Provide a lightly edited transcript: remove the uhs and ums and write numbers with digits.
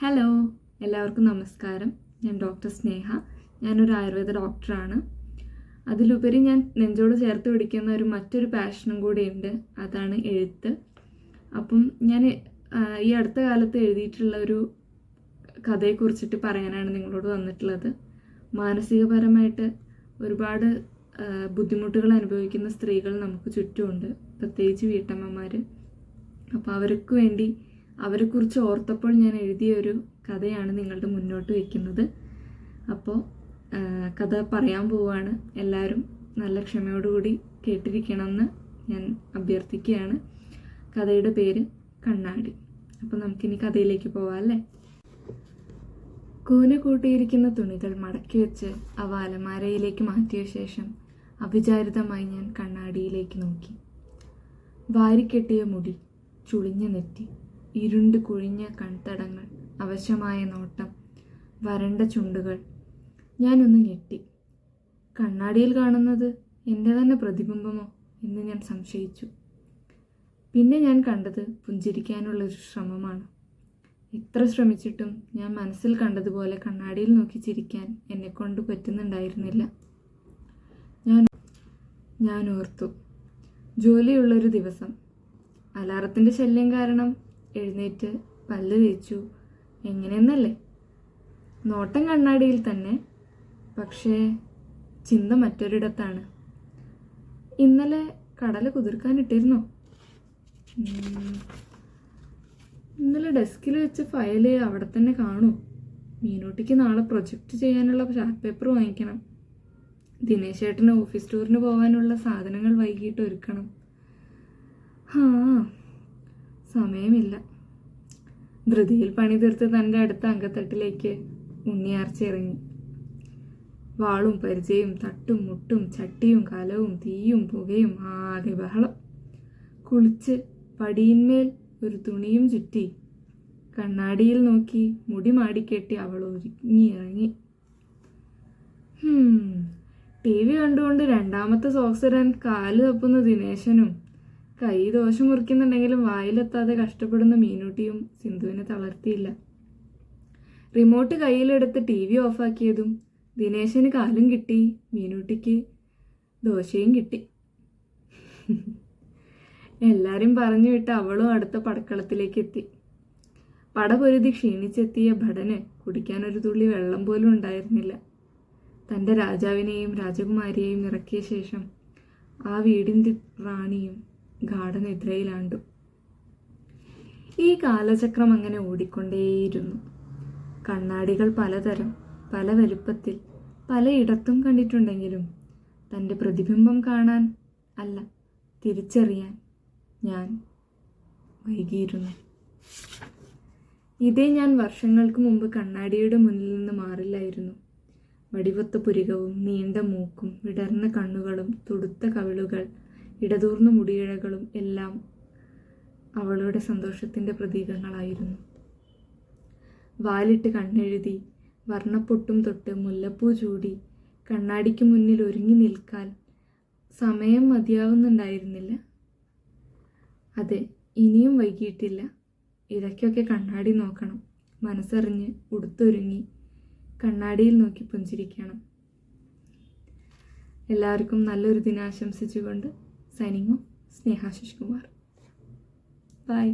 Hello, എല്ലാവർക്കും നമസ്കാരം. ഞാൻ ഡോക്ടർ സ്നേഹ. ഞാനൊരു ആയുർവേദ ഡോക്ടറാണ്. അതിലുപരി ഞാൻ നെഞ്ചോട് ചേർത്ത് പിടിക്കുന്ന മറ്റൊരു പാഷനും കൂടിയുണ്ട്. അതാണ് എഴുത്ത്. അപ്പം ഞാൻ ഈ അടുത്ത കാലത്ത് എഴുതിയിട്ടുള്ള ഒരു കഥയെക്കുറിച്ചിട്ട് പറയാനാണ് നിങ്ങളോട് വന്നിട്ടുള്ളത്. മാനസികപരമായിട്ട് ഒരുപാട് ബുദ്ധിമുട്ടുകൾ അനുഭവിക്കുന്ന സ്ത്രീകൾ നമുക്ക് ചുറ്റുമുണ്ട്, പ്രത്യേകിച്ച് വീട്ടമ്മമാർ. അപ്പോൾ അവർക്ക് വേണ്ടി അവരെക്കുറിച്ച് ഓർത്തപ്പോൾ ഞാൻ എഴുതിയ ഒരു കഥയാണ് നിങ്ങളുടെ മുന്നോട്ട് വയ്ക്കുന്നത്. അപ്പോൾ കഥ പറയാൻ പോവുകയാണ്. എല്ലാവരും നല്ല ക്ഷമയോടുകൂടി കേട്ടിരിക്കണമെന്ന് ഞാൻ അഭ്യർത്ഥിക്കുകയാണ്. കഥയുടെ പേര് കണ്ണാടി. അപ്പോൾ നമുക്കിനി കഥയിലേക്ക് പോവാം അല്ലേ. കൂന കൂട്ടിയിരിക്കുന്ന തുണികൾ മടക്കി വെച്ച് അവ അലമാരയിലേക്ക് മാറ്റിയ ശേഷം അവിചാരിതമായി ഞാൻ കണ്ണാടിയിലേക്ക് നോക്കി. വാരിക്കെട്ടിയ മുടി, ചുളിഞ്ഞ നെറ്റി, ഇരുണ്ട് കുഴിഞ്ഞ കൺതടങ്ങൾ, അവശമായ നോട്ടം, വരണ്ട ചുണ്ടുകൾ. ഞാനൊന്ന് ഞെട്ടി. കണ്ണാടിയിൽ കാണുന്നത് എൻ്റെ തന്നെ പ്രതിബിംബമോ എന്ന് ഞാൻ സംശയിച്ചു. പിന്നെ ഞാൻ കണ്ടത് പുഞ്ചിരിക്കാനുള്ളൊരു ശ്രമമാണ്. എത്ര ശ്രമിച്ചിട്ടും ഞാൻ മനസ്സിൽ കണ്ടതുപോലെ കണ്ണാടിയിൽ നോക്കി ചിരിക്കാൻ എന്നെക്കൊണ്ട് പറ്റുന്നുണ്ടായിരുന്നില്ല. ഞാൻ ഓർത്തു, ജോലിയുള്ളൊരു ദിവസം. അലാറത്തിൻ്റെ ശല്യം കാരണം എഴുന്നേറ്റ് പല്ല് തേച്ചു. എങ്ങനെയെന്നല്ലേ? നോട്ടം കണ്ണാടിയിൽ തന്നെ, പക്ഷേ ചിന്ത മറ്റൊരിടത്താണ്. ഇന്നലെ കടല കുതിർക്കാനിട്ടിരുന്നോ? ഇന്നലെ ഡെസ്കിൽ വെച്ച ഫയല് അവിടെ തന്നെ കാണൂ. മീനൂട്ടിക്ക് നാളെ പ്രൊജക്റ്റ് ചെയ്യാനുള്ള ചാർട്ട് പേപ്പർ വാങ്ങിക്കണം. ദിനേശ് ചേട്ടന് ഓഫീസ് ടൂറിന് പോകാനുള്ള സാധനങ്ങൾ വൈകിട്ട് ഒരുക്കണം. സമയമില്ല. ധൃതിയിൽ പണി തീർത്ത് തൻ്റെ അടുത്ത അങ്കത്തട്ടിലേക്ക് ഉണ്ണിയാർച്ചിറങ്ങി. വാളും പരിചയും തട്ടും മുട്ടും ചട്ടിയും കലവും തീയും പുകയും ആകെ ബഹളം. കുളിച്ച് പടിയിന്മേൽ ഒരു തുണിയും ചുറ്റി കണ്ണാടിയിൽ നോക്കി മുടി മാടിക്കെട്ടി അവൾ ഒരുങ്ങിയിറങ്ങി. TV കണ്ടുകൊണ്ട് രണ്ടാമത്തെ സോക്സ് ഇടാൻ കാല് തപ്പുന്ന ദിനേശനും കൈ ദോശ മുറിക്കുന്നുണ്ടെങ്കിലും വായിലെത്താതെ കഷ്ടപ്പെടുന്ന മീനൂട്ടിയും സിന്ധുവിനെ തളർത്തിയില്ല. റിമോട്ട് കയ്യിലെടുത്ത് TV ഓഫാക്കിയതും ദിനേശന് കാലും കിട്ടി, മീനൂട്ടിക്ക് ദോശയും കിട്ടി. എല്ലാവരും പറഞ്ഞു വിട്ട് അവളും അടുത്ത പടക്കളത്തിലേക്ക് എത്തി. പടപൊരുതി ക്ഷീണിച്ചെത്തിയ ഭടന് കുടിക്കാനൊരു തുള്ളി വെള്ളം പോലും ഉണ്ടായിരുന്നില്ല. തൻ്റെ രാജാവിനെയും രാജകുമാരിയെയും ഇറക്കിയ ശേഷം ആ വീടിൻ്റെ റാണിയും ഗാഠനിദ്രയിലാണ്ടു. ഈ കാലചക്രം അങ്ങനെ ഓടിക്കൊണ്ടേയിരുന്നു. കണ്ണാടികൾ പലതരം, പല വലുപ്പത്തിൽ, പലയിടത്തും കണ്ടിട്ടുണ്ടെങ്കിലും തൻ്റെ പ്രതിബിംബം കാണാൻ അല്ല, തിരിച്ചറിയാൻ ഞാൻ വൈകിയിരുന്നു. ഇതേ ഞാൻ വർഷങ്ങൾക്ക് മുമ്പ് കണ്ണാടിയുടെ മുന്നിൽ നിന്ന് മാറില്ലായിരുന്നു. വടിവൊത്ത പുരികവും നീണ്ട മൂക്കും വിടർന്ന കണ്ണുകളും തുടുത്ത കവിളുകൾ ഇടതൂർന്ന മുടിയിഴകളും എല്ലാം അവളുടെ സന്തോഷത്തിൻ്റെ പ്രതീകങ്ങളായിരുന്നു. വാലിട്ട് കണ്ണെഴുതി വർണ്ണപ്പൊട്ടും തൊട്ട് മുല്ലപ്പൂ ചൂടി കണ്ണാടിക്ക് മുന്നിൽ ഒരുങ്ങി നിൽക്കാൻ സമയം മതിയാവുന്നുണ്ടായിരുന്നില്ല. അതെ, ഇനിയും വൈകിയിട്ടില്ല. ഇടയ്ക്കൊക്കെ കണ്ണാടി നോക്കണം. മനസ്സറിഞ്ഞ് ഉടുത്തൊരുങ്ങി കണ്ണാടിയിൽ നോക്കി പുഞ്ചിരിക്കണം. എല്ലാവർക്കും നല്ലൊരു ദിനം ആശംസിച്ചുകൊണ്ട് signing off, Sneha Sasikumar. By.